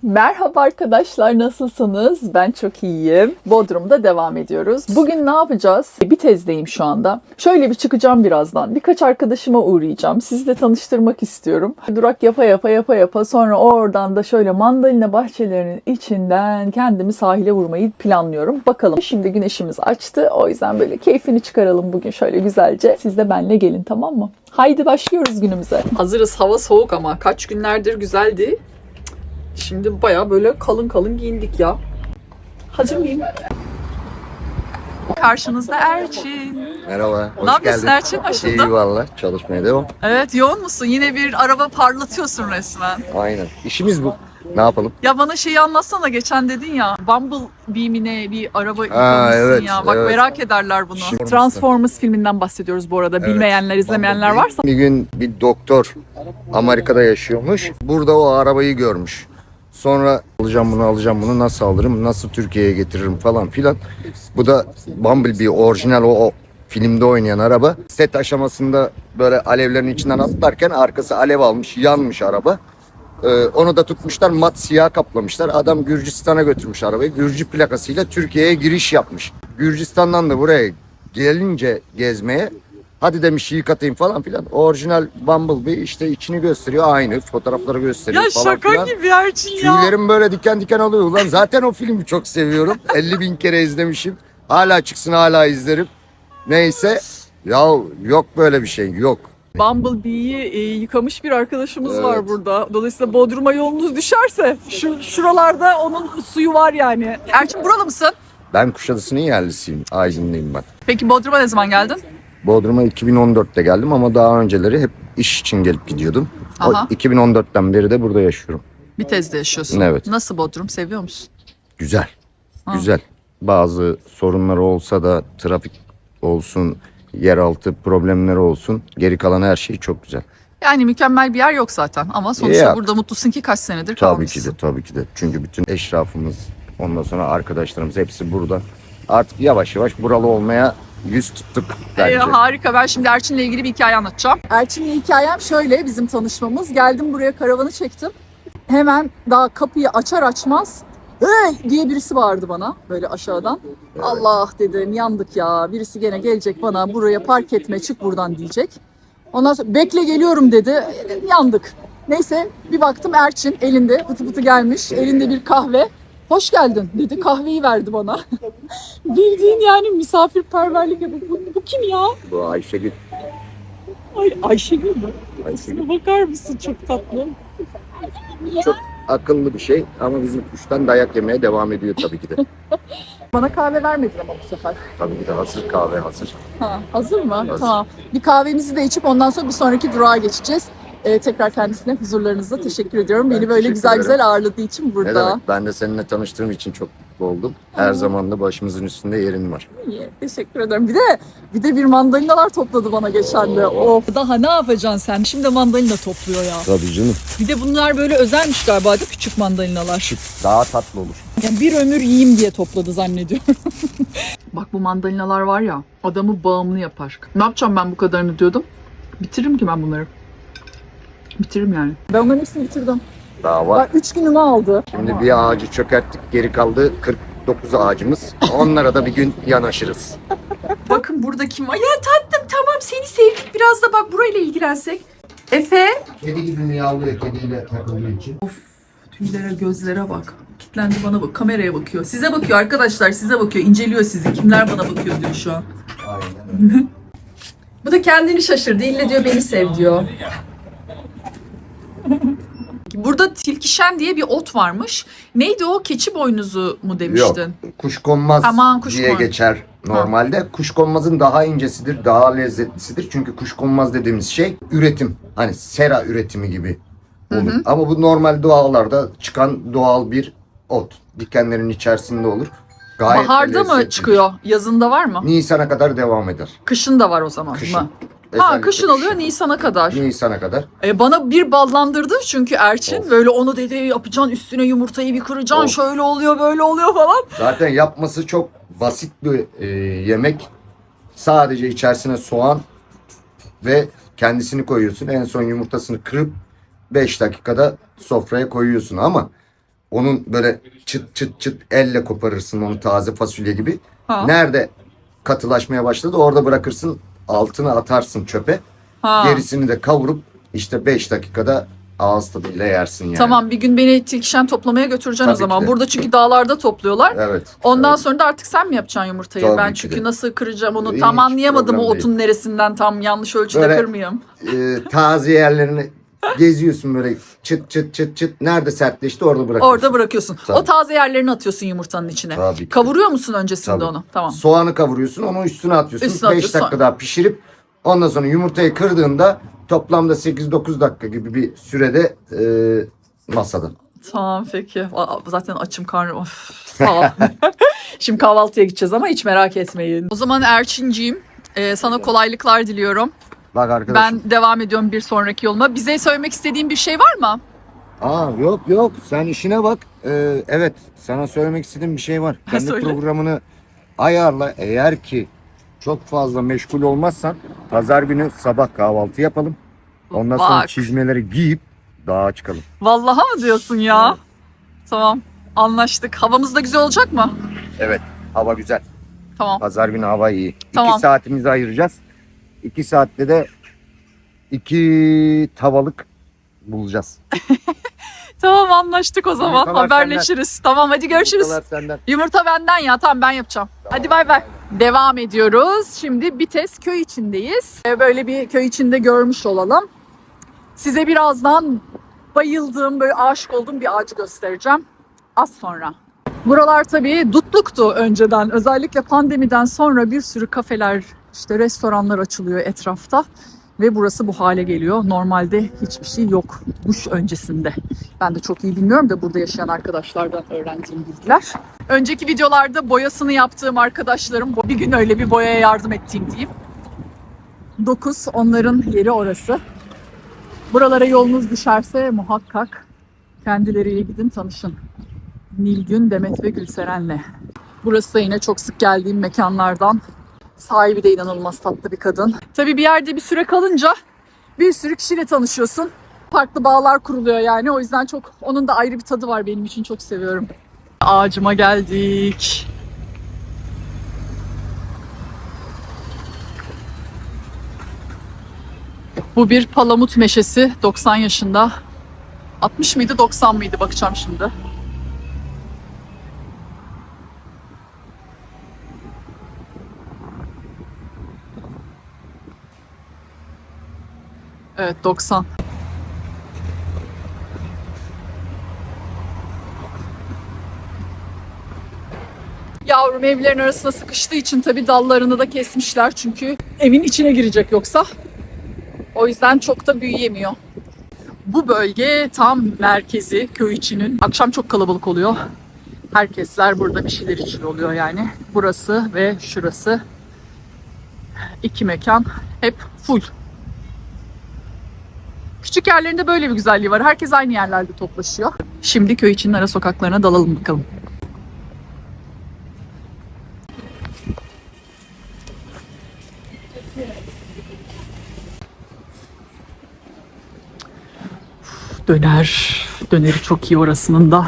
Merhaba arkadaşlar, nasılsınız? Ben çok iyiyim. Bodrum'da devam ediyoruz. Bugün ne yapacağız? Bir tezdeyim şu anda. Şöyle bir çıkacağım birazdan. Birkaç arkadaşıma uğrayacağım. Sizi de tanıştırmak istiyorum. Durak yapa sonra oradan da şöyle mandalina bahçelerinin içinden kendimi sahile vurmayı planlıyorum. Bakalım. Şimdi güneşimiz açtı. O yüzden böyle keyfini çıkaralım bugün şöyle güzelce. Siz de benimle gelin, tamam mı? Haydi başlıyoruz günümüze. Hazırız. Hava soğuk ama kaç günlerdir güzeldi. Şimdi bayağı böyle kalın kalın giyindik ya. Hazır mıyım? Karşınızda Erçin. Merhaba, Ne hoş yapıyorsun geldin. Erçin? Hoş İyi bulduk. valla, çalışmaya devam. Evet, yoğun musun? Yine bir araba parlatıyorsun resmen. Aynen, işimiz bu. Ne yapalım? Ya bana şeyi anlatsana, geçen dedin ya, Bumblebee mi ne bir araba Ha, yıkamışsın evet, ya. Bak evet. merak ederler bunu. Şimdi- Transformers filminden bahsediyoruz bu arada. Evet, Bilmeyenler, izlemeyenler Bumblebee. varsa. Bir gün bir doktor Amerika'da yaşıyormuş. Burada o arabayı görmüş. Sonra alacağım bunu nasıl alırım, nasıl Türkiye'ye getiririm falan filan. Bu da Bumblebee orijinal o filmde oynayan araba. Set aşamasında böyle alevlerin içinden atlarken arkası alev almış, yanmış araba. Onu da tutmuşlar, mat siyah kaplamışlar. Adam Gürcistan'a götürmüş arabayı. Gürcü plakasıyla Türkiye'ye giriş yapmış. Gürcistan'dan da buraya gelince gezmeye hadi demiş yıkatayım falan filan. Orijinal Bumblebee işte içini gösteriyor, aynı fotoğrafları gösteriyor Ya falan şaka filan. gibi Erçin ya. Tüylerim böyle diken diken oluyor. Ulan zaten o filmi çok seviyorum. 50.000 kere izlemişim. Hala çıksın hala izlerim. Neyse. Ya yok böyle bir şey yok. Bumblebee'yi yıkamış bir arkadaşımız Evet. var burada. Dolayısıyla Bodrum'a yolunuz düşerse şuralarda onun suyu var yani. Erçin buralı mısın? Ben Kuşadası'nın yerlisiyim. Aydınlıyım ben. Peki Bodrum'a ne zaman geldin? Bodrum'a 2014'te geldim ama daha önceleri hep iş için gelip gidiyordum. Aha. O 2014'ten beri de burada yaşıyorum. Bir tezde yaşıyorsun. Evet. Nasıl Bodrum? Seviyor musun? Güzel. Ha. Güzel. Bazı sorunları olsa da trafik olsun, yeraltı problemleri olsun. Geri kalan her şey çok güzel. Yani mükemmel bir yer yok zaten ama sonuçta Ya. burada mutlusun ki kaç senedir Tabii kalmışsın. ki de, tabii ki de. Çünkü bütün eşrafımız, ondan sonra arkadaşlarımız hepsi burada. Artık yavaş yavaş buralı olmaya yüz tuttuk bence. Harika. Ben şimdi Erçin'le ilgili bir hikaye anlatacağım. Erçin'le hikayem şöyle, bizim tanışmamız. Geldim buraya, karavanı çektim. Hemen daha kapıyı açar açmaz "Hey!" diye birisi bağırdı bana böyle aşağıdan. Evet. Allah dedim, yandık ya. Birisi gene gelecek bana buraya park etme, çık buradan diyecek. Ondan sonra bekle geliyorum dedi. Yandık. Neyse bir baktım Erçin elinde pıtı pıtı gelmiş. Elinde bir kahve. Hoş geldin dedi. Kahveyi verdi bana. Bildiğin yani misafirperverlik yapıyor. Bu kim ya? Bu Ayşegül. Ay Ayşegül mü? Ayşegül. Şuna bakar mısın? Çok tatlı. Çok akıllı bir şey ama bizim kuştan dayak yemeye devam ediyor tabii ki de. Bana kahve vermedin ama bu sefer. Tabii ki de hazır kahve hazır. Ha, hazır mı? Hazır. Tamam. Bir kahvemizi de içip ondan sonra bir sonraki durağa geçeceğiz. Tekrar kendisine huzurlarınızda teşekkür ediyorum. Ben Beni böyle teşekkür güzel ederim. güzel ağırladığı için Ne burada. demek? Ben de seninle tanıştığım için çok mutlu oldum. Her zaman da başımızın üstünde yerin var. İyi, teşekkür ederim. Bir de bir mandalinalar topladı bana geçen de. Of. Daha ne yapacaksın sen? Şimdi mandalina topluyor ya. Tabii canım. Bir de bunlar böyle özelmiş galiba değil mi? Küçük mandalinalar. Daha tatlı olur. Yani bir ömür yiyeyim diye topladı zannediyorum. Bak bu mandalinalar var ya, adamı bağımlı yapar. Ne yapacağım ben bu kadarını diyordum. Bitiririm ki ben bunları. Bitiririm yani. Ben bunların hepsini bitirdim. Daha var. Bak 3 günümü aldı. Şimdi bir ağacı çökerttik, geri kaldı 49 ağacımız. Onlara da bir gün yanaşırız. Bakın burada kim var? Ya tatlım tamam seni sevdik. Biraz da bak burayla ilgilensek. Efe. Kedi gibi miyavlıyor kediyle takıldığı için. Tüylere, gözlere bak. Kitlendi bana bak. Kameraya bakıyor. Size bakıyor arkadaşlar. Size bakıyor. İnceliyor sizi. Kimler bana bakıyor diyor şu an. Aynen öyle. Bu da kendini şaşırdı. İlle diyor beni sev diyor. Burada tilkişen diye bir ot varmış. Neydi o? Keçi boynuzu mu Yok, demiştin? kuşkonmaz Aman, kuşkonmaz. diye geçer normalde. Kuşkonmazın daha incesidir, daha lezzetlisidir. Çünkü kuşkonmaz dediğimiz şey üretim. Hani sera üretimi gibi olur. Ama bu normal doğalarda çıkan doğal bir ot. Dikenlerin içerisinde olur. Gayet de Baharda mı lezzetlidir. çıkıyor? Yazında var mı? Nisan'a kadar devam eder. Kışın da var o zaman. Kışın. mı? Özellikle Kışın oluyor Nisan'a kadar. Nisan'a kadar. Bana bir ballandırdı çünkü Erçin. Of. Böyle onu dedi yapacaksın, üstüne yumurtayı bir kıracaksın, Of. şöyle oluyor böyle oluyor falan. Zaten yapması çok basit bir yemek. Sadece içerisine soğan ve kendisini koyuyorsun. En son yumurtasını kırıp 5 dakikada sofraya koyuyorsun ama Onun böyle çıt çıt çıt elle koparırsın onu, taze fasulye gibi. Ha. Nerede katılaşmaya başladı orada bırakırsın, altına atarsın çöpe. Ha. Gerisini de kavurup işte 5 dakikada ağız tadıyla yersin yani. Tamam, bir gün beni tilkişen toplamaya götüreceksin o Tabii zaman. ki de. Burada çünkü dağlarda topluyorlar. Evet. Ondan evet. sonra da artık sen mi yapacaksın yumurtayı? Tabii Ben ki çünkü de. nasıl kıracağım onu Hiç tam anlayamadım, o problem otun neresinden tam yanlış ölçüde Böyle- kırmayayım. Taze yerlerini geziyorsun böyle, çıt çıt çıt çıt. Nerede sertleşti orada bırakıyorsun. Orada bırakıyorsun. Tabii. O taze yerlerini atıyorsun yumurtanın içine. Tabii ki de. Kavuruyor musun öncesinde Tabii. onu? Tamam. Soğanı kavuruyorsun, onu üstüne atıyorsun. Üstüne 5 atıyorsun. dakika daha pişirip ondan sonra yumurtayı kırdığında toplamda 8-9 dakika gibi bir sürede masada. Tamam peki. Zaten açım, karnım. Of, sağ ol. Şimdi kahvaltıya gideceğiz ama hiç merak etmeyin. O zaman Erçinciğim, sana kolaylıklar diliyorum. Bak arkadaşım. Ben devam ediyorum bir sonraki yoluma. Bize söylemek istediğin bir şey var mı? Yok sen işine bak. Evet, sana söylemek istediğim bir şey var. Kendi Söyle. programını ayarla. Eğer ki çok fazla meşgul olmazsan pazar günü sabah kahvaltı yapalım. Ondan sonra Bak. çizmeleri giyip dağa çıkalım. Vallahi mı diyorsun ya? Tamam, anlaştık. Havamız da güzel olacak mı? Evet, hava güzel. Tamam. Pazar günü hava iyi. Tamam. 2 saatimizi ayıracağız. 2 saatte de 2 tavalık bulacağız. Tamam, anlaştık o zaman. Yumurtalar Haberleşiriz. Tamam, hadi görüşürüz. Yumurtalar senden. Yumurta benden ya. Tamam, ben yapacağım. Hadi bay bay. Devam ediyoruz. Şimdi Bites köy içindeyiz. Böyle bir köy içinde görmüş olalım. Size birazdan bayıldığım, böyle aşık olduğum bir ağacı göstereceğim. Az sonra. Buralar tabii dutluktu önceden. Özellikle pandemiden sonra bir sürü kafeler, işte restoranlar açılıyor etrafta. Ve burası bu hale geliyor. Normalde hiçbir şey yokmuş öncesinde. Ben de çok iyi bilmiyorum da burada yaşayan arkadaşlardan öğrendiğim bilgiler. Önceki videolarda boyasını yaptığım arkadaşlarım, bir gün öyle bir boyaya yardım ettiğim diyeyim. 9, onların yeri orası. Buralara yolunuz düşerse muhakkak kendileriyle gidin, tanışın. Nilgün, Demet ve Gülseren'le. Burası da yine çok sık geldiğim mekanlardan. Sahibi de inanılmaz tatlı bir kadın. Tabii bir yerde bir süre kalınca bir sürü kişiyle tanışıyorsun. Farklı bağlar kuruluyor yani. O yüzden çok, onun da ayrı bir tadı var benim için, çok seviyorum. Ağacıma geldik. Bu bir palamut meşesi, 90 yaşında. 60 mıydı 90 mıydı bakacağım şimdi. Evet, 90. Yavrum evlerin arasına sıkıştığı için tabii dallarını da kesmişler. Çünkü evin içine girecek yoksa. O yüzden çok da büyüyemiyor. Bu bölge tam merkezi köy içinin. Akşam çok kalabalık oluyor. Herkesler burada bir şeyler içiyor oluyor yani. Burası ve şurası, iki mekan hep full. Küçük yerlerinde böyle bir güzelliği var. Herkes aynı yerlerde toplaşıyor. Şimdi köy içinin ara sokaklarına dalalım bakalım. Döneri çok iyi orasının da.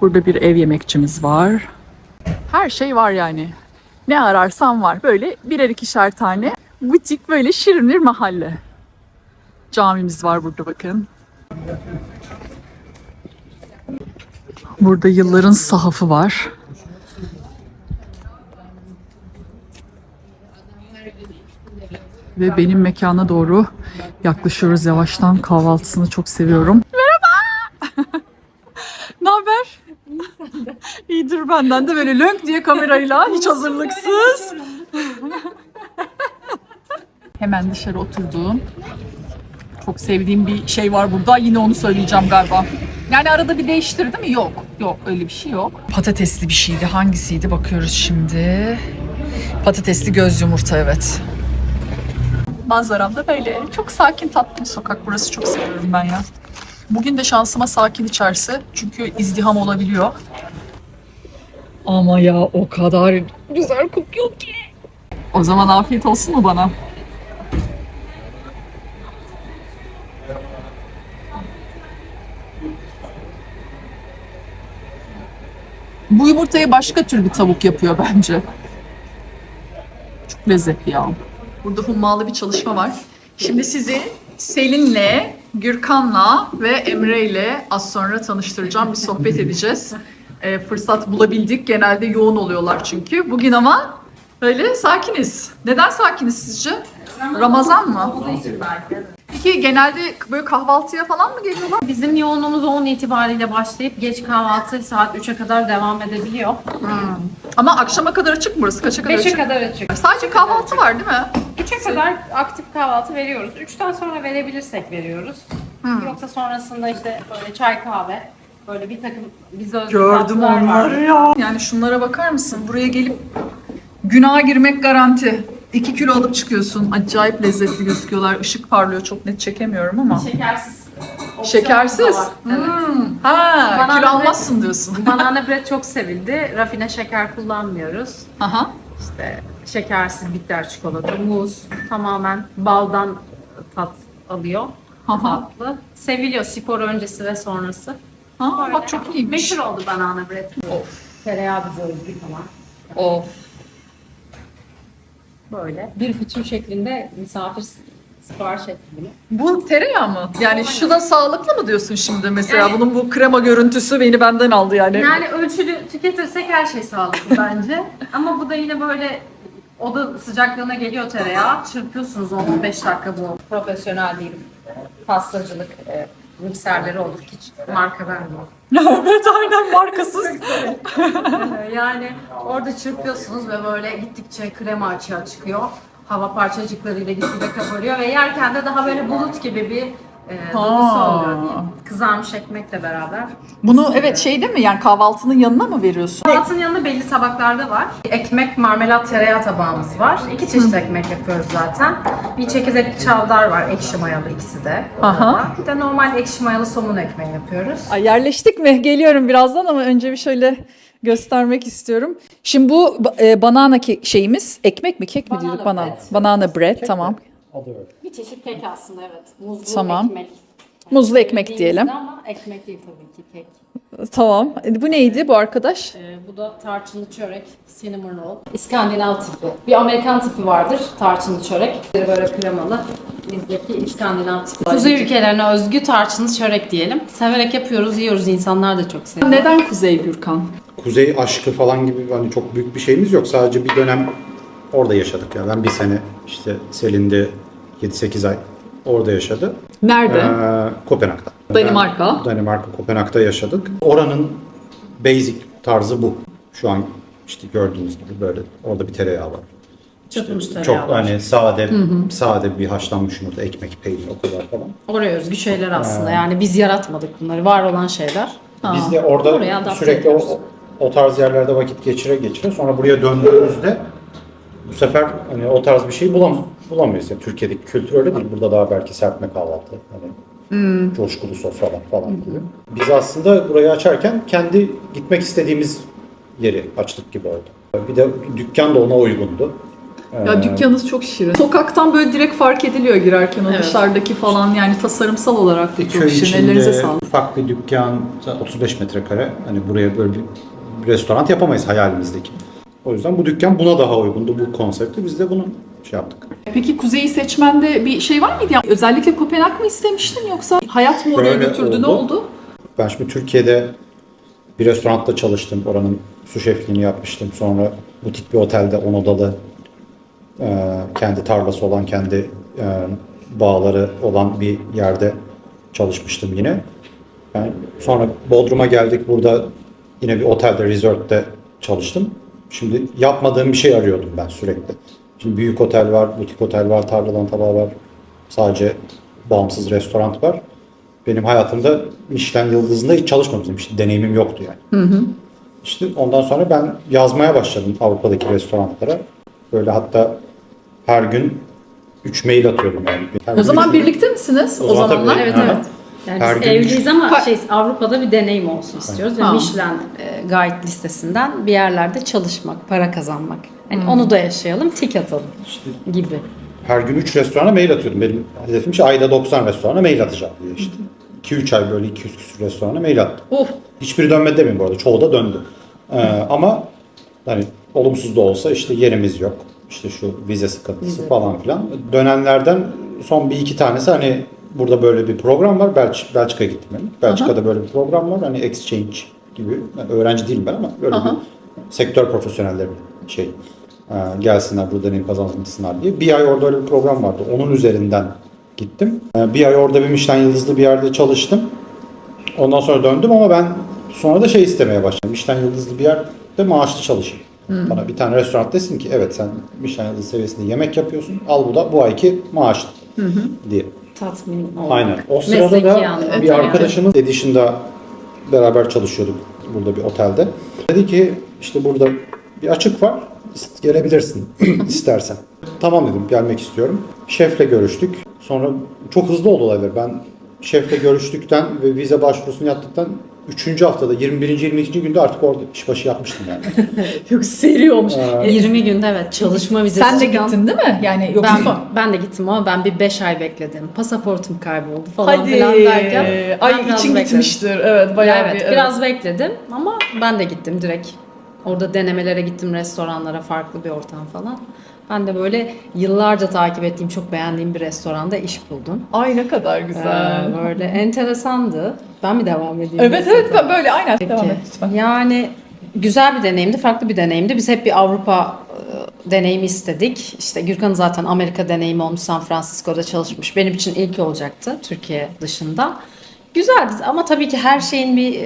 Burada bir ev yemekçimiz var. Her şey var yani. Ne ararsan var. Böyle birer ikişer tane butik, böyle şirin bir mahalle. Camimiz var burada, bakın. Burada yılların sahafı var. Ve benim mekana doğru yaklaşıyoruz yavaştan. Kahvaltısını çok seviyorum. Merhaba. Ne haber? İyidir benden de, böyle lönk diye kamerayla, hiç hazırlıksız. Hemen dışarı oturduğum, çok sevdiğim bir şey var burada. Yine onu söyleyeceğim galiba. Yani arada bir değiştirdi mi? Yok. Yok, öyle bir şey yok. Patatesli bir şeydi. Hangisiydi? Bakıyoruz şimdi. Patatesli göz yumurta, evet. Manzaram da böyle. Çok sakin, tatlı bir sokak. Burası çok seviyorum ben ya. Bugün de şansıma sakin içerisi. Çünkü izdiham olabiliyor. Ama ya o kadar güzel kokuyor ki. O zaman afiyet olsun mu bana? Bu yumurtayı başka tür bir tavuk yapıyor bence. Çok lezzetli ya. Burada hummalı bir çalışma var. Şimdi sizi Selin'le, Gürkan'la ve Emre'yle az sonra tanıştıracağım. Bir sohbet edeceğiz. Fırsat bulabildik. Genelde yoğun oluyorlar çünkü. Bugün ama öyle sakiniz. Neden sakiniz sizce? Ramazan mı? Peki genelde böyle kahvaltıya falan mı geliyorlar? Bizim yoğunluğumuz 10 itibariyle başlayıp geç kahvaltı saat 3'e kadar devam edebiliyor. Ama akşama kadar açık mı burası? Kaça kadar 5'e açık? kadar açık. Sadece kahvaltı var değil mi? 3'e kadar aktif kahvaltı veriyoruz. 3'ten sonra verebilirsek veriyoruz. Yoksa sonrasında işte böyle çay kahve, böyle bir takım bize özgü Gördüm tatlılar onları var. ya. Yani şunlara bakar mısın? Buraya gelip günaha girmek garanti. 2 kilo alıp çıkıyorsun. Acayip lezzetli gözüküyorlar. Işık parlıyor. Çok net çekemiyorum ama. Şekersiz. opsiyonumuz Şekersiz. da var. Evet. Ha, Banana kilo bread- almazsın diyorsun. Banana bread çok sevildi. Rafine şeker kullanmıyoruz. Aha. İşte şekersiz bitter çikolata, muz, tamamen baldan tat alıyor. Aha. Tatlı. Seviliyor spor öncesi ve sonrası. Ha, Böyle. bak çok iyiymiş. Meşhur oldu banana bread. Tereyağı bize özgü falan. Of. Böyle bir bütün şeklinde misafir sipariş etti bunu. Bu tereyağı mı? Yani şu da sağlıklı mı diyorsun şimdi mesela? Bunun bu krema görüntüsü beni benden aldı yani. Yani ölçülü tüketirsek her şey sağlıklı bence. Ama bu da yine böyle oda sıcaklığına geliyor tereyağı. Çırpıyorsunuz 10-15 dakika bu. Profesyonel değilim. Pastacılık mikserleri olur. Hiç marka vermiyor. Evet aynen markasız. Yani orada çırpıyorsunuz ve böyle gittikçe krema açığa çıkıyor. Hava parçacıklarıyla gitgide kabarıyor ve yerken de daha böyle bulut gibi bir dokusu oluyor diyeyim. Kızarmış ekmekle beraber. Bunu evet şey değil mi yani kahvaltının yanına mı veriyorsun? Kahvaltının yanında belli tabaklarda var. Ekmek, marmelat, tereyağı tabağımız var. 2 çeşit ekmek yapıyoruz zaten. Bir çekirdekli çavdar var, ekşi mayalı ikisi de. Aha. Bir de normal ekşi mayalı somun ekmeği yapıyoruz. Ay yerleştik mi? Geliyorum birazdan ama önce bir şöyle göstermek istiyorum. Şimdi bu banana şeyimiz ekmek mi kek mi Banana diyorduk? Banana. bread. Banana bread tamam. Bir çeşit kek aslında evet. Muzlu Tamam. ekmek. Muzlu ekmek Bildiğimizde diyelim. Ama ekmek değil tabii ki kek. Tamam. Bu neydi bu arkadaş? Bu da tarçınlı çörek, cinnamon roll. İskandinav tipi. Bir Amerikan tipi vardır, tarçınlı çörek. Böyle kremalı. Bizdeki İskandinav tipi. Kuzey ülkelerine özgü tarçınlı çörek diyelim. Severek yapıyoruz, yiyoruz. İnsanlar da çok seviyor. Neden Kuzey Gürkan? Kuzey aşkı falan gibi hani çok büyük bir şeyimiz yok. Sadece bir dönem orada yaşadık ya. Ben bir sene işte Selin'de 7-8 ay orada yaşadı. Nerede? Kopenhag'da. Danimarka. Danimarka, Kopenhag'da yaşadık. Oranın basic tarzı bu. Şu an işte gördüğünüz gibi böyle orada bir tereyağı var. Çırpılmış tereyağı Çok var. hani sade bir haşlanmış yumurta, ekmek, peynir o kadar falan. Oraya özgü şeyler aslında. Yani biz yaratmadık bunları. Var olan şeyler. Biz de orada Oraya adapte sürekli ediyoruz. o tarz yerlerde vakit geçire sonra buraya döndüğümüzde bu sefer hani o tarz bir şey bulamıyoruz. Yani Türkiye'deki kültür öyle değil. Burada daha belki serpme kahvaltı, hani coşkulu sofralar falan gibi. Biz aslında burayı açarken kendi gitmek istediğimiz yeri açtık gibi oldu. Bir de dükkan da ona uygundu. Ya dükkanınız çok şirin. Sokaktan böyle direkt fark ediliyor girerken o Evet. dışarıdaki falan yani tasarımsal olarak da çok Köy şirin. Ellerinize içinde sağlık. ufak bir dükkan, 35 metrekare. Hani buraya böyle bir restoran yapamayız hayalimizdeki. O yüzden bu dükkan buna daha uygundu, bu konsepti. Biz de bunu şey yaptık. Peki Kuzey'i seçmende bir şey var mıydı? Yani özellikle Kopenhag mı istemiştin yoksa hayat mı oraya Şöyle götürdü? Ne oldu. oldu? Ben şimdi Türkiye'de bir restoranda çalıştım. Oranın su şefliğini yapmıştım. Sonra butik bir otelde 10 odalı kendi tarlası olan, kendi bağları olan bir yerde çalışmıştım yine. Yani sonra Bodrum'a geldik. Burada yine bir otelde, resort'te çalıştım. Şimdi yapmadığım bir şey arıyordum ben sürekli. Şimdi büyük otel var, butik otel var, tarladan tabağı var. Sadece bağımsız restoran var. Benim hayatımda Michelin yıldızında hiç çalışmamıştım. İşte deneyimim yoktu yani. İşte ondan sonra ben yazmaya başladım Avrupa'daki restoranlara. Böyle hatta her gün 3 mail atıyordum yani. Her O gün zaman üç- birlikte misiniz o, O zaman zamanlar? tabii. Evet Aha. evet. Yani Her biz gün evliyiz ama Ka- Avrupa'da bir deneyim olsun istiyoruz. Ve Ha. Michelin Guide listesinden bir yerlerde çalışmak, para kazanmak. Yani onu da yaşayalım, tik atalım gibi. Her gün 3 restorana mail atıyordum. Benim hedefim işte ayda 90 restorana mail atacağım diye işte. 2-3 ay böyle 200 küsur restorana mail attım. Of. Hiçbiri dönmedi demeyeyim bu arada. Çoğu da döndü. Ama hani olumsuz da olsa işte yerimiz yok. İşte şu vize sıkıntısı falan filan. Dönenlerden son bir iki tanesi hani burada böyle bir program var. Belçika'ya gittim ben. Belçika'da böyle bir program var. Hani exchange gibi. Yani öğrenci değilim ben ama böyle bir sektör profesyonelleri gelsinler burada deneyim kazansınlar diye. Bir ay orada öyle bir program vardı. Onun üzerinden gittim. Bir ay orada bir Michelin yıldızlı bir yerde çalıştım. Ondan sonra döndüm ama ben sonra da istemeye başladım. Michelin yıldızlı bir yerde maaşlı çalışayım. Bana bir tane restoran desin ki evet sen Michelin yıldızlı seviyesinde yemek yapıyorsun. Al bu da bu ayki maaşın diye. Tatmin olmak. Aynen. O sırada Mesleki da anlamda bir yani. arkadaşımız Edition'da beraber çalışıyorduk burada bir otelde. Dedi ki işte burada bir açık var. Gelebilirsin istersen. Tamam dedim gelmek istiyorum. Şefle görüştük. Sonra çok hızlı oldu olaylar. Ben şefle görüştükten ve vize başvurusunu yaptıktan 3. haftada 21. 22. günde artık orada işbaşı yapmıştım yani. Yok, seri olmuş. 20 günde evet çalışma vizesi Sen de çıkan- gittin değil mi? Yani yoksa Ben de gittim ama ben bir 5 ay bekledim. Pasaportum kayboldu falan hadi. filan derken. Ay ben biraz için bekledim. gitmiştir. Evet, bayağı Evet, bir. biraz bekledim ama ben de gittim direkt. Orada denemelere gittim, restoranlara, farklı bir ortam falan. Ben de böyle yıllarca takip ettiğim, çok beğendiğim bir restoranda iş buldum. Ay ne kadar güzel. Böyle enteresandı. Ben mi devam edeyim? Evet evet, ben böyle aynen. Peki. Devam et lütfen. Yani güzel bir deneyimdi, farklı bir deneyimdi. Biz hep bir Avrupa deneyimi istedik. İşte Gürkan'ın zaten Amerika deneyimi olmuş, San Francisco'da çalışmış. Benim için ilk olacaktı Türkiye dışında. Güzeldi ama tabii ki her şeyin bir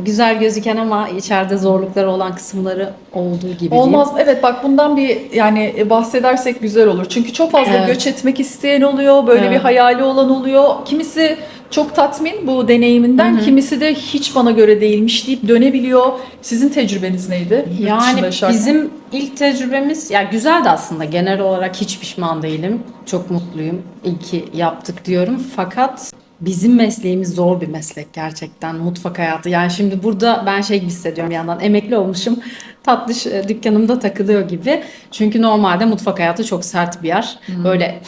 güzel gözüken ama içeride zorlukları olan kısımları olduğu gibi değil. Olmaz. Evet bak, bundan bir yani bahsedersek güzel olur. Çünkü çok fazla Evet. göç etmek isteyen oluyor. Böyle bir Evet. hayali olan oluyor. Kimisi çok tatmin bu deneyiminden. Kimisi de hiç bana göre değilmiş deyip dönebiliyor. Sizin tecrübeniz neydi? Yurt Yani dışında yaşarken. bizim ilk tecrübemiz ya güzeldi aslında. Genel olarak hiç pişman değilim. Çok mutluyum. İyi ki yaptık diyorum. Fakat bizim mesleğimiz zor bir meslek gerçekten, mutfak hayatı. Yani şimdi burada ben gibi hissediyorum bir yandan, emekli olmuşum. Tatlış dükkanımda takılıyor gibi. Çünkü normalde mutfak hayatı çok sert bir yer. Böyle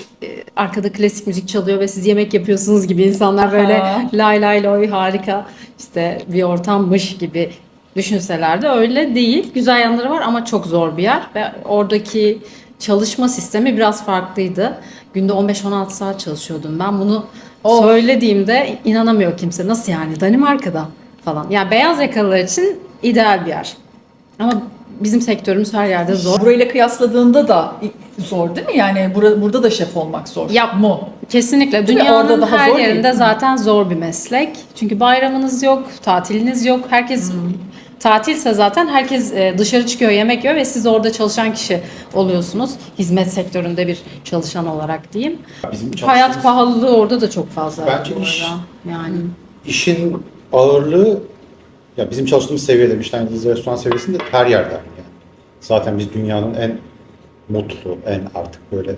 arkada klasik müzik çalıyor ve siz yemek yapıyorsunuz gibi, insanlar böyle Ha. lay lay loy harika işte bir ortammış gibi düşünseler de öyle değil. Güzel yanları var ama çok zor bir yer ve oradaki çalışma sistemi biraz farklıydı. Günde 15-16 saat çalışıyordum ben. Bunu Of. söylediğimde inanamıyor kimse. Nasıl yani? Danimarka'da falan. Yani beyaz yakalılar için ideal bir yer. Ama bizim sektörümüz her yerde zor. Burayla kıyasladığında da zor değil mi? Yani burada da şef olmak zor. Yap. mu? Kesinlikle. Değil mi? Dünyanın Orada daha her zor değil yerinde mi? zaten zor bir meslek. Çünkü bayramınız yok, tatiliniz yok. Herkes tatilse zaten herkes dışarı çıkıyor, yemek yiyor ve siz orada çalışan kişi oluyorsunuz. Hizmet sektöründe bir çalışan olarak diyeyim. Bizim Hayat çalıştığımız- pahalılığı orada da çok fazla. Bence bu iş- arada. Yani İşin ağırlığı ya bizim çalıştığımız seviyede Michelin yıldızlı restoran seviyesinde her yerde yani. Zaten biz dünyanın en mutlu, en artık böyle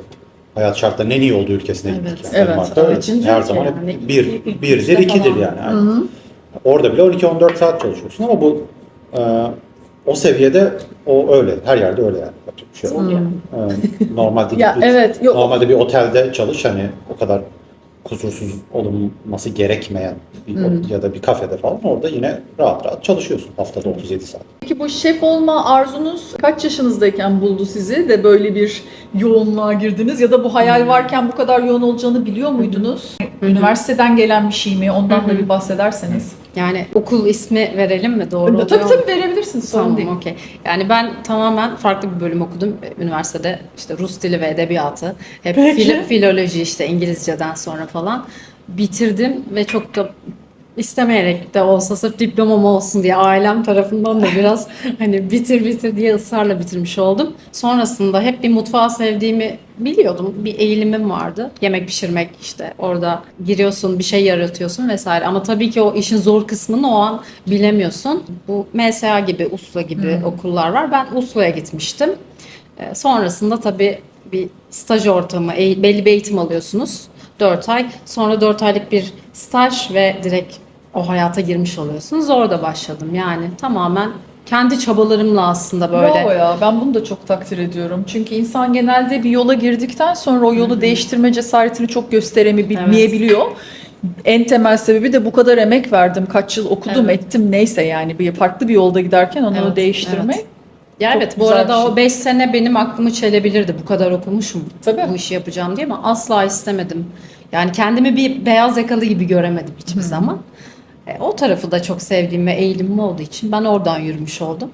hayat şartlarının en iyi olduğu ülkesine Evet. gittik. Yani. Evet, Danimarka evet. öyle. Üçüncü Her ülke zaman yani. hep birdir, Üçte ikidir falan. yani. Yani orada bile 12-14 saat çalışıyorsun ama bu o seviyede o öyle. Her yerde öyle yani. Yapacak bir şey yok. Normalde Ya gidip- evet, yok. normalde bir otelde çalış hani o kadar kusursuz olunması gerekmeyen bir ya da bir kafede falan orada yine rahat rahat çalışıyorsun haftada 37 saat. Peki bu şef olma arzunuz kaç yaşınızdayken buldu sizi de böyle bir yoğunluğa girdiniz, ya da bu hayal varken bu kadar yoğun olacağını biliyor muydunuz? Üniversiteden gelen bir şey mi? Ondan da bir bahsederseniz. Yani okul ismi verelim mi? Doğru oluyor Tabii mu? tabii verebilirsiniz, sorun değil. Tamam, okey. Yani ben tamamen farklı bir bölüm okudum. Üniversitede işte Rus dili ve edebiyatı. Hep Peki. filoloji işte İngilizceden sonra falan bitirdim ve çok da istemeyerek de olsa sırf diplomam olsun diye ailem tarafından da biraz hani bitir diye ısrarla bitirmiş oldum. Sonrasında hep bir mutfağı sevdiğimi biliyordum. Bir eğilimim vardı. Yemek pişirmek işte orada giriyorsun, bir şey yaratıyorsun vesaire. Ama tabii ki o işin zor kısmını o an bilemiyorsun. Bu MSA gibi, USLA gibi okullar var. Ben USLA'ya gitmiştim. Sonrasında tabii bir staj ortamı, belli bir eğitim alıyorsunuz. 4 ay. Sonra 4 aylık bir staj ve direkt o hayata girmiş oluyorsunuz. Orada başladım. Yani tamamen kendi çabalarımla aslında böyle. Bravo ya, ben bunu da çok takdir ediyorum. Çünkü insan genelde bir yola girdikten sonra o yolu değiştirme cesaretini çok gösteremeyebiliyor. En temel sebebi de bu kadar emek verdim. Kaç yıl okudum, Evet. ettim neyse yani. Bir farklı bir yolda giderken onu Evet, değiştirmek. evet. Ya Çok evet, bu güzel bir arada şey. o 5 sene benim aklımı çelebilirdi. Bu kadar okumuşum, Tabii. bu işi yapacağım diye, ama asla istemedim. Yani kendimi bir beyaz yakalı gibi göremedim hiçbir zaman. O tarafı da çok sevdiğim ve eğilimim olduğu için ben oradan yürümüş oldum.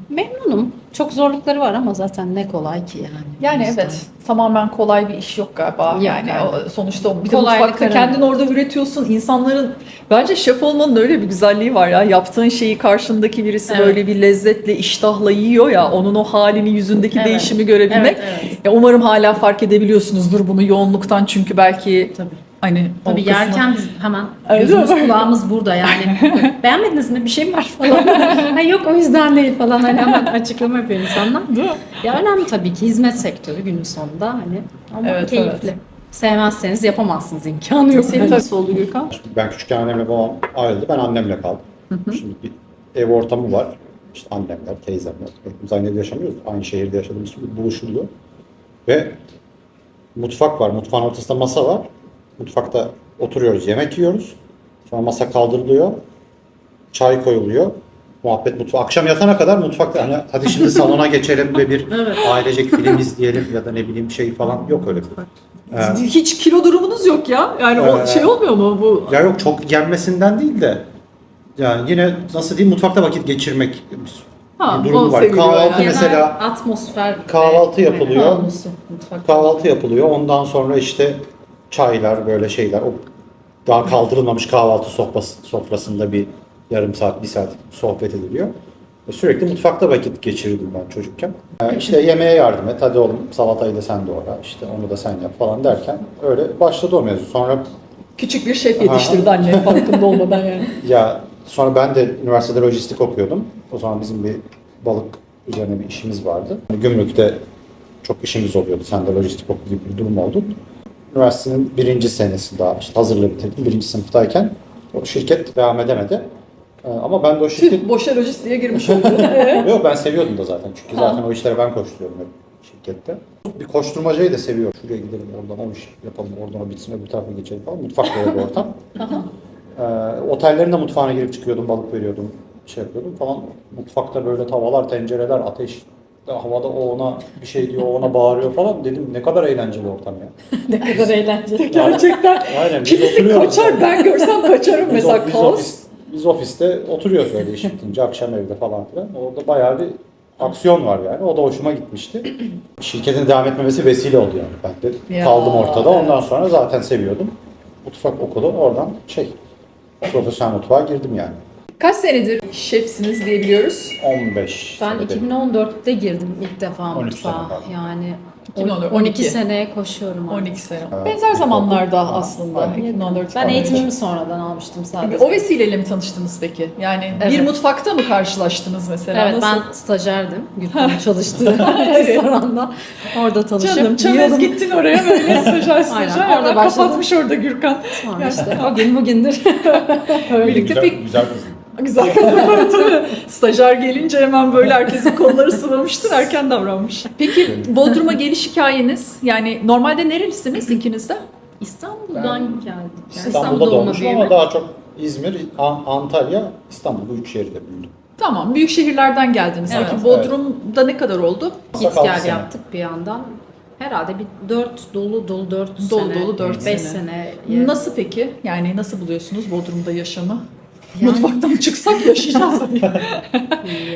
Memnunum. Çok zorlukları var ama zaten ne kolay ki yani. Yani O yüzden. evet, tamamen kolay bir iş yok galiba. Yok Yani galiba. sonuçta bir de Kolaylık mutfakta aranıyor. kendin orada üretiyorsun. İnsanların bence şef olmanın öyle bir güzelliği var ya. Yaptığın şeyi karşındaki birisi Evet. böyle bir lezzetle, iştahla yiyor ya. Onun o halini, yüzündeki Evet. değişimi görebilmek. Evet. Ya umarım hala fark edebiliyorsunuzdur bunu yoğunluktan, çünkü belki Tabii. hani o Tabii kısmı- yerken biz hemen Öyle gözümüz mi? kulağımız burada yani. Beğenmediniz mi? Bir şey mi var falan. Ha, yok o yüzden değil falan. Hani hemen açıklama yapıyor insanlar. Değil mi? Ya önemli tabii ki, hizmet sektörü günün sonunda hani, ama Evet, keyifli. evet. Sevmezseniz yapamazsınız, imkanı yok. Senin nasıl oldu Gürkan? Ben küçükken annemle babam ayrıldı. Ben annemle kaldım. Şimdi bir ev ortamı var. İşte annemler, teyzemler. Hepimiz aynı evde yaşamıyoruz. Aynı şehirde yaşadığımız için buluşuluyor. Ve mutfak var. Mutfağın ortasında masa var. Mutfakta oturuyoruz, yemek yiyoruz. Sonra masa kaldırılıyor. Çay koyuluyor. Muhabbet mutfağı. Akşam yatana kadar mutfakta. Hani hadi şimdi salona geçelim ve bir ailecek film izleyelim ya da ne bileyim şey falan yok öyle bir. Hiç kilo durumunuz yok ya. Yani o şey olmuyor mu bu? Ya yok, çok yenmesinden değil de yani yine nasıl diyeyim, mutfakta vakit geçirmek Ha, bir durumu o var. seviliyor Kahvaltı yani. mesela atmosfer kahvaltı yapılıyor. konusu mutfak. Kahvaltı yapılıyor. Ondan sonra işte çaylar, böyle şeyler. O daha kaldırılmamış kahvaltı sofrasında bir yarım saat, bir saat sohbet ediliyor. Sürekli mutfakta vakit geçirdim ben çocukken. İşte yemeğe yardım et, hadi oğlum salatayı da sen doğra, işte onu da sen yap falan derken öyle başladı o mevzu. Sonra Küçük bir şef yetiştirdi anne farkında olmadan yani. ya sonra ben de üniversitede lojistik okuyordum. O zaman bizim bir balık üzerine bir işimiz vardı. Gümrükte çok işimiz oluyordu. Sen de lojistik oku gibi bir durum oldu. Üniversitenin birinci senesi, daha işte hazırlığı bitirdim. Birinci sınıftayken o şirket devam edemedi. Ama ben de o şirket... Boşa lojistiğe girmiş oldu. Yok, ben seviyordum da zaten. Çünkü zaten o işlere ben koşturuyorum hep şirkette. Bir koşturmacayı da seviyorum. Şuraya gidelim, oradan o iş yapalım, oradan o bitsin, öbür tarafa geçelim falan. Mutfak böyle bir ortam. Otellerin de mutfağına girip çıkıyordum, balık veriyordum, şey yapıyordum falan. Mutfakta böyle tavalar, tencereler, ateş havada, o ona bir şey diyor, o ona bağırıyor falan. Dedim ne kadar eğlenceli ortam ya. Ne kadar eğlenceli. Gerçekten. Aynen, biz Kimisi oturuyoruz kaçar, yani. ben görsem kaçarım Biz, mesela biz, kaos. biz ofiste oturuyoruz öyle iş bitince, akşam evde falan filan. Orada bayağı bir aksiyon var yani. O da hoşuma gitmişti. Şirketin devam etmemesi vesile oldu yani. Ben de Ya, kaldım ortada. evet. Ondan sonra zaten seviyordum. Mutfak okulu, oradan profesyonel mutfağa girdim yani. Kaç senedir şefsiniz diyebiliyoruz? 15 Ben senede. 2014'te girdim ilk defa 13 mutfağa. sene galiba. Yani 2014, 12 12 seneye koşuyorum. artık. 12 sene. Benzer zamanlarda Aha, aslında. aynen. 2014. Ben 15. eğitimimi sonradan almıştım sadece. O vesileyle mi tanıştınız peki? Yani bir Evet. mutfakta mı karşılaştınız mesela? Evet, Nasıl? ben stajyerdim. Gürkan'ın çalıştığı restoranda. Orada çalışıp Canım çömez yiyordum. gittin oraya böyle stajyer stajyer. Orada Hemen başladım. kapatmış orada Gürkan. Sonra işte o gün bugündür. Birlikte Güzel, pek güzel kızım. güzel tabii. Stajyer gelince hemen böyle herkesin kolları sıvamıştır, erken davranmış. Peki Bodrum'a geliş hikayeniz, yani normalde nerelisiniz ikiniz de? İstanbul'dan geldik. Yani İstanbul'da doğma doğmuşum büyüme. ama daha çok İzmir, Antalya, İstanbul, bu üç şehirde büyüdüm. Tamam, büyük şehirlerden geldiniz. Evet, Peki Bodrum'da ne kadar oldu? Git Altı gel sene. yaptık bir yandan. Herhalde bir 4 dolu 4 Dolu sene. dolu 4 5 sene. sene. Nasıl peki? Yani nasıl buluyorsunuz Bodrum'da yaşamı? Yani- Mutfaktan çıksak yaşayacağız diye.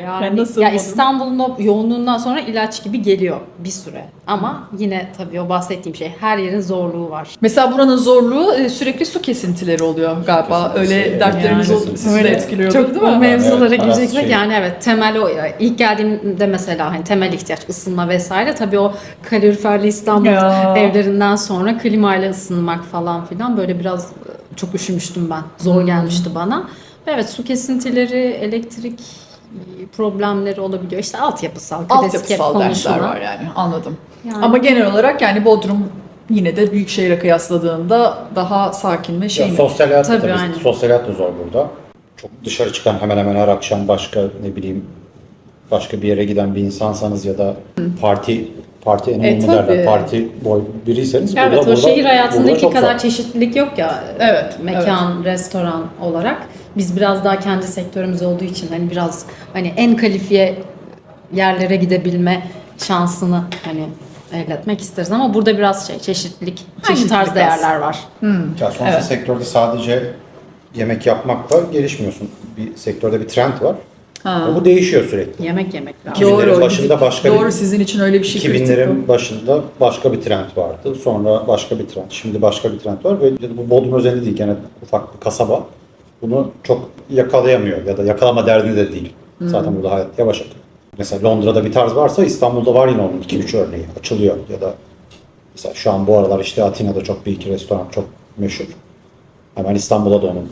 Yani, nasıl ya Bodrum? İstanbul'un o yoğunluğundan sonra ilaç gibi geliyor bir süre. Ama yine tabii o bahsettiğim şey, her yerin zorluğu var. Mesela buranın zorluğu sürekli su kesintileri oluyor galiba. Kesintisi, Öyle dertleriniz yani. oldu. Sizi de Öyle. etkiliyordu Çok değil o mi? mevzulara Evet, gireceksek şey. yani evet, temel o. İlk geldiğimde mesela hani temel ihtiyaç ısınma vesaire, tabii o kaloriferli İstanbul Ya. evlerinden sonra klimayla ısınmak falan filan, böyle biraz çok üşümüştüm ben. Zor gelmişti bana. Evet, su kesintileri, elektrik problemleri olabiliyor. İşte altyapısal, klasik hep Altyapısal dersler konuşulan. var yani, anladım. Yani- Ama genel olarak yani Bodrum yine de büyük şehire kıyasladığında daha sakin ve şey Ya mi? sosyal hayat da Tabii, aynen. sosyal hayat da zor burada. Çok dışarı çıkan, hemen hemen her akşam başka ne bileyim başka bir yere giden bir insansanız ya da parti animal mı derler, tabii. parti boy biriyseniz Evet, burada, o şehir burada hayatındaki çok kadar zor. çeşitlilik yok ya. Evet, Mekan, restoran olarak. Biz biraz daha kendi sektörümüz olduğu için hani biraz hani en kalifiye yerlere gidebilme şansını hani elde etmek isteriz ama burada biraz çeşitlilik. Hangi Çeşitlilik tarzda az. yerler var? Ya sonuçta sektörde sadece yemek yapmakla gelişmiyorsun. Bir sektörde bir trend var. Bu değişiyor sürekli. Yemek lazım. 2000'lerin başında başka Doğru, bir sizin için öyle bir şey kritik 2000'lerin başında başka bir trend vardı. Sonra başka bir trend. Şimdi başka bir trend var ve bu Bodrum özelliği değil. Gene ufak bir kasaba. Bunu çok yakalayamıyor ya da yakalama derdinde de değil. Zaten burada hayat yavaş akıyor. Mesela Londra'da bir tarz varsa İstanbul'da var yine onun 2-3 örneği açılıyor ya da mesela şu an bu aralar işte Atina'da çok bir iki restoran çok meşhur. Hemen İstanbul'a da onun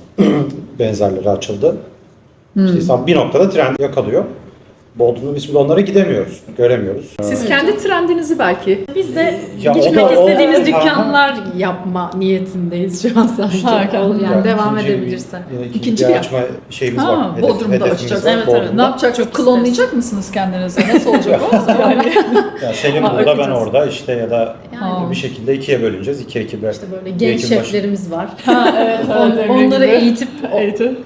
benzerleri açıldı. İşte İstanbul bir noktada trend yakalıyor. Bodrum'da biz onlara gidemiyoruz, göremiyoruz. Siz kendi trendinizi belki. Biz de Ya gitmek o da- istediğimiz o- dükkanlar yapma niyetindeyiz şu an sadece. Harika. Yani Ya devam ikinci edebilirse. ikinci İkinci bir bir- açma şeyimiz Ha, var. Bodrum'da hedefimiz açacağız. var Evet, evet. Bodrum'da. Ne yapacak? Klonlayacak mısınız kendinizi? Nasıl olacak o? Yani. Ya Selim Ha, burada, ben bakacağız. orada işte ya da Yani. bir şekilde ikiye bölüneceğiz. İki ekibe. İşte böyle genç şeflerimiz var. Evet, Onları eğitip Eğitim.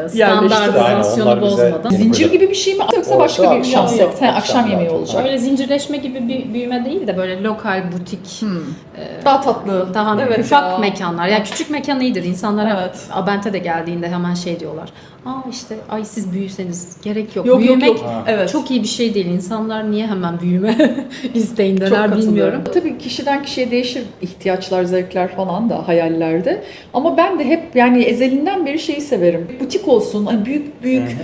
standartizasyonu Aynen, onlar bize- bozmadan. Zincir gibi bir şey mi yoksa başka Orta bir akşam konsept? yok. Akşam Akşam yemeği yok. olacak. Öyle zincirleşme gibi bir büyüme değil de böyle lokal butik, Daha tatlı. daha Evet ufak ya. mekanlar. Ya küçük mekan iyidir. İnsanlar Evet. Abent'e de geldiğinde hemen şey diyorlar. İşte ay siz büyüseniz gerek yok. Yok, Büyümek yok. Evet. çok iyi bir şey değil. İnsanlar niye hemen büyüme Çok isteğindeler katılıyorum. bilmiyorum. Tabii kişiden kişiye değişir ihtiyaçlar, zevkler falan da hayallerde. Ama ben de hep yani ezelinden beri şeyi severim. Butik olsun, hani büyük büyük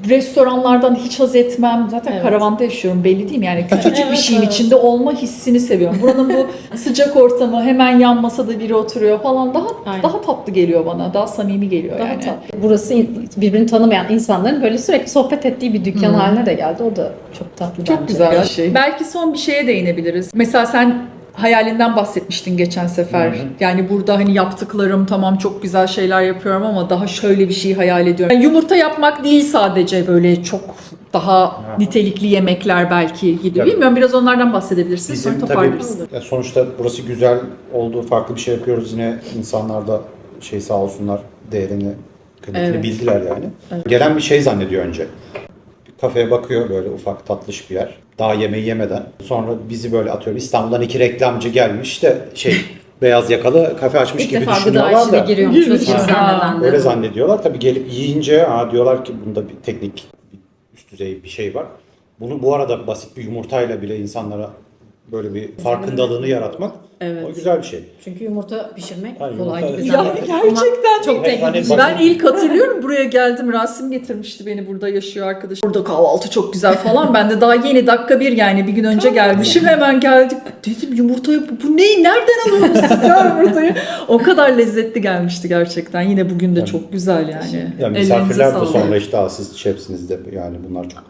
restoranlardan hiç haz etmem. Zaten Evet. karavanda yaşıyorum, belli değil mi? Yani küçücük bir Evet, şeyin evet. içinde olma hissini seviyorum. Buranın bu sıcak ortamı, hemen yan masada biri oturuyor falan Aynen. daha tatlı geliyor bana. Daha samimi geliyor Daha yani. tatlı. Burası birbirini tanımayan insanların böyle sürekli sohbet ettiği bir dükkan haline de geldi. O da çok tatlı Çok bence. güzel bir şey. Belki son bir şeye değinebiliriz. Mesela sen hayalinden bahsetmiştin geçen sefer. Yani burada hani yaptıklarım tamam çok güzel şeyler yapıyorum ama daha şöyle bir şey hayal ediyorum. Yani yumurta yapmak değil sadece böyle çok daha nitelikli yemekler belki gibi. Ya- Bilmiyorum, biraz onlardan bahsedebilirsiniz. Sonra Bizim toparlarız. tabii sonuçta burası güzel olduğu farklı bir şey yapıyoruz. Yine insanlar da şey sağ olsunlar değerini, kıymetini Evet. bildiler yani. Gelen bir şey zannediyor önce. Bir kafeye bakıyor böyle ufak tatlış bir yer. Daha yemeği yemeden. Sonra bizi böyle atıyorum İstanbul'dan 2 reklamcı gelmiş de beyaz yakalı kafe açmış İlk gibi defa gıda düşünüyorlar işine da. giriyormuşuz gibi Ha. zannedenler. Öyle zannediyorlar. Tabii gelip yiyince diyorlar ki bunda bir teknik, bir üst düzey bir şey var. Bunu bu arada basit bir yumurtayla bile insanlara böyle bir farkındalığını yaratmak o güzel bir şey. Çünkü yumurta pişirmek Hayır, kolay yumurta- gibi Ya zannediyoruz. Ama gerçekten çok teknik Hani bir basit- şey. Ben ilk hatırlıyorum, buraya geldim, Rasim getirmişti beni, burada yaşıyor arkadaş. Burada kahvaltı çok güzel falan. Ben de daha yeni dakika bir, yani bir gün önce gelmişim, hemen geldik. Dedim yumurtayı bu ne, nereden alıyorsunuz siz ya yumurtayı? O kadar lezzetli gelmişti gerçekten. Yine bugün de çok güzel yani. Yani Ellerinize misafirler de sağlık. sonra işte siz şefsiniz de yani bunlar çok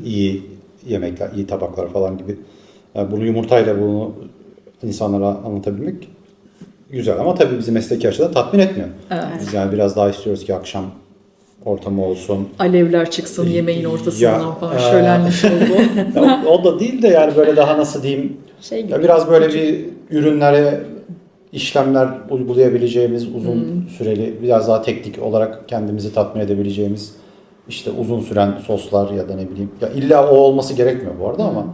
iyi yemekler, iyi tabaklar falan gibi. Yani bunu yumurtayla bunu insanlara anlatabilmek güzel ama tabii bizi mesleki açıdan tatmin etmiyor. Biz yani biraz daha istiyoruz ki akşam ortamı olsun. Alevler çıksın yemeğin ortasından Ya, falan. Şölenmiş oldu. O da değil de yani böyle daha nasıl diyeyim, Şey gibi. ya biraz böyle bir ürünlere işlemler uygulayabileceğimiz uzun süreli, biraz daha teknik olarak kendimizi tatmin edebileceğimiz işte uzun süren soslar ya da ne bileyim. Ya illa o olması gerekmiyor bu arada ama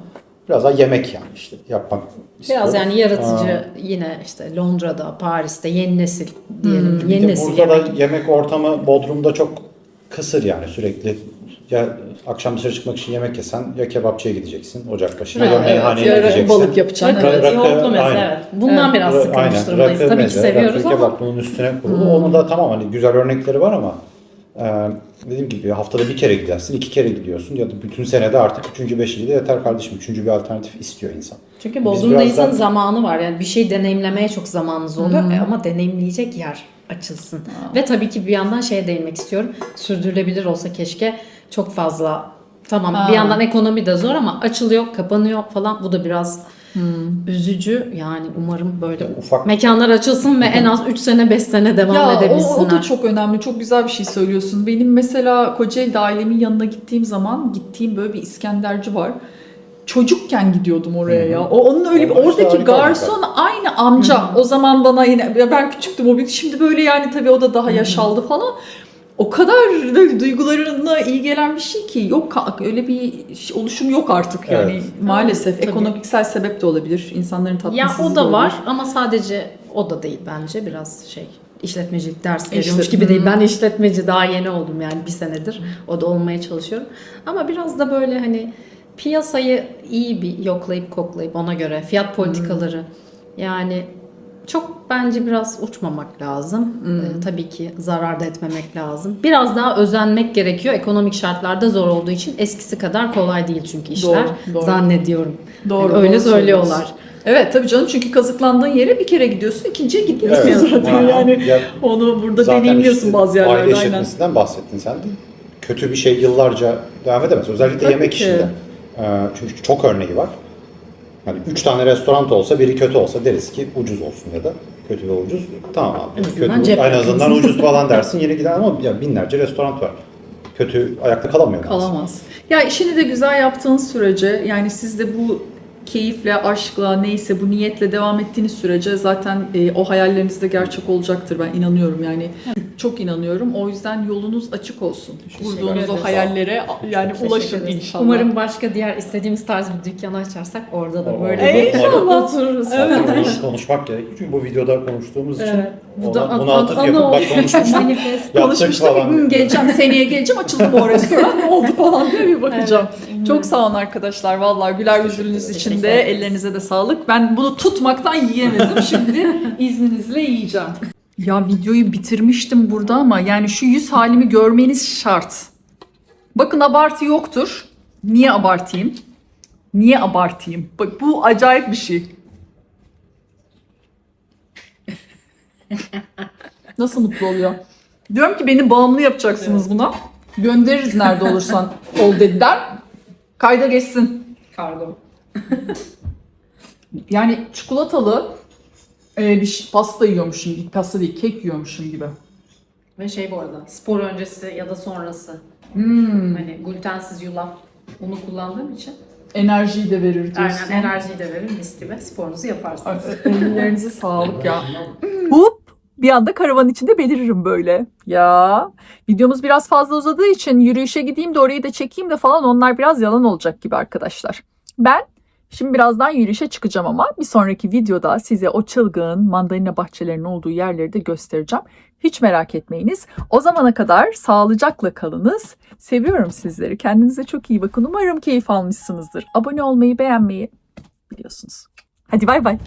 biraz daha yemek yani işte yapmak istiyoruz. Biraz yani yaratıcı yine işte Londra'da, Paris'te yeni nesil diyelim. Bir Yeni de nesil burada yemek. da yemek ortamı Bodrum'da çok kısır yani sürekli. Ya akşam dışarı çıkmak için yemek yesen ya kebapçıya gideceksin ocak başına ya meyhaneye ya gideceksin. balık yapacaksın. Rakı, Evet. yoğurtlu meze, aynen. evet. Bundan biraz sıkılmış Aynen. durumdayız. Rakı, Tabii ki meze, seviyoruz rakı, ama kebap bunun üstüne kurulu. Onu da tamam hani güzel örnekleri var ama dediğim gibi haftada bir kere gidersin, 2 kere gidiyorsun ya da bütün senede artık 3. 5. de yeter kardeşim. 3. bir alternatif istiyor insan. çünkü Biz Bodrum'da biraz insanın da- zamanı var. Yani bir şey deneyimlemeye çok zamanınız oluyor ama deneyimleyecek yer açılsın. Ve tabii ki bir yandan şeye değinmek istiyorum. Sürdürülebilir olsa keşke, çok fazla tamam bir yandan ekonomi de zor ama açılıyor, kapanıyor falan. Bu da biraz üzücü. Yani umarım böyle Ufak- mekanlar açılsın ve en az 3 sene 5 sene devam Ya edebilsinler. o da çok önemli. Çok güzel bir şey söylüyorsun. Benim mesela Kocaeli'de ailemin yanına gittiğim zaman gittiğim böyle bir İskenderci var. çocukken gidiyordum oraya ya. Onun öyle bir Ama işte oradaki harika garson aynı amca. O zaman bana yine ben küçüktüm o bir. Şimdi böyle yani tabii o da daha yaşaldı falan. O kadar böyle duygularına iyi gelen bir şey ki yok öyle bir oluşum yok artık yani Evet. maalesef Tabii. ekonomiksel sebep de olabilir insanların Ya tatminsizliği o da olabilir. var ama sadece o da değil bence. Biraz işletmecilik ders veriyormuş İşte- gibi değil. Ben işletmeci daha yeni oldum yani bir senedir. O da olmaya çalışıyorum. Ama biraz da böyle hani piyasayı iyi bir yoklayıp koklayıp ona göre fiyat politikaları yani çok bence biraz uçmamak lazım. Tabii ki zarar da etmemek lazım. Biraz daha özenmek gerekiyor. Ekonomik şartlarda zor olduğu için eskisi kadar kolay değil çünkü işler. Doğru. Zannediyorum. Doğru, Yani öyle doğru söylüyorlar. söylüyorsun. Evet tabii canım çünkü kazıklandığın yere bir kere gidiyorsun, ikinciye gitmiyorsun Evet. zaten yani. Ya, Onu burada zaten deneyimliyorsun işte bazı yerlerde. aile Aynen. işletmesinden bahsettin sen de. Kötü bir şey yıllarca devam edemez. Özellikle Tabii yemek ki. işinde. Çünkü çok örneği var. Hani 3 tane restoran olsa biri kötü olsa deriz ki ucuz olsun ya da kötü ve ucuz. Tamam abi. En azından Kötü, cep en azından yakınız. ucuz falan dersin. Yeni gider ama ya binlerce restoran var. Kötü ayakta kalamıyor. Kalamaz. Ya işini de güzel yaptığınız sürece yani siz de bu keyifle, aşkla neyse bu niyetle devam ettiğiniz sürece zaten o hayalleriniz de gerçek olacaktır. Ben inanıyorum yani. Çok inanıyorum. O yüzden yolunuz açık olsun. Kurduğunuz ederiz. o hayallere yani ulaşın Teşekkür ederiz. inşallah. Umarım başka diğer istediğimiz tarz bir dükkan açarsak orada da böyle Orada- bir Eyvallah. otururuz. Bunu konuşmak gerekiyor. Çünkü bu videoda konuştuğumuz için Evet. Bu da bunu atıp ana yapıp oldu. bak konuşmuştuk. Manifest. Yaptık Konuşmuştuk. falan. Geleceğim seneye geleceğim açıldı mı o restoran ne oldu falan diye bir bakacağım. Evet. Çok sağ olun arkadaşlar. Vallahi güler yüzünüz Teşekkür için de ederiz. ellerinize de sağlık. Ben bunu tutmaktan yiyemedim. Şimdi izninizle yiyeceğim. Ya videoyu bitirmiştim burada ama yani şu yüz halimi görmeniz şart. Bakın abartı yoktur. Niye abartayım? Niye abartayım? Bak bu acayip bir şey. Nasıl mutlu oluyor? Diyorum ki beni bağımlı yapacaksınız buna. Göndeririz nerede olursan ol dediler. Kayda geçsin. Kargo. Yani çikolatalı bir pasta yiyormuşum gibi. Pasta değil, kek yiyormuşum gibi. Ve bu arada spor öncesi ya da sonrası. Hani glutensiz yulaf unu kullandığım için Enerjiyi de verir diyorsun. aynen enerjiyi de verir mis gibi sporunuzu yaparsınız. Ellerinize sağlık ya. Hop! Bir anda karavanın içinde beliririm böyle. Ya videomuz biraz fazla uzadığı için yürüyüşe gideyim de orayı da çekeyim de falan onlar biraz yalan olacak gibi arkadaşlar. Ben şimdi birazdan yürüyüşe çıkacağım ama bir sonraki videoda size o çılgın mandalina bahçelerinin olduğu yerleri de göstereceğim. Hiç merak etmeyiniz. O zamana kadar sağlıcakla kalınız. Seviyorum sizleri. Kendinize çok iyi bakın. Umarım keyif almışsınızdır. Abone olmayı, beğenmeyi biliyorsunuz. Hadi bay bay.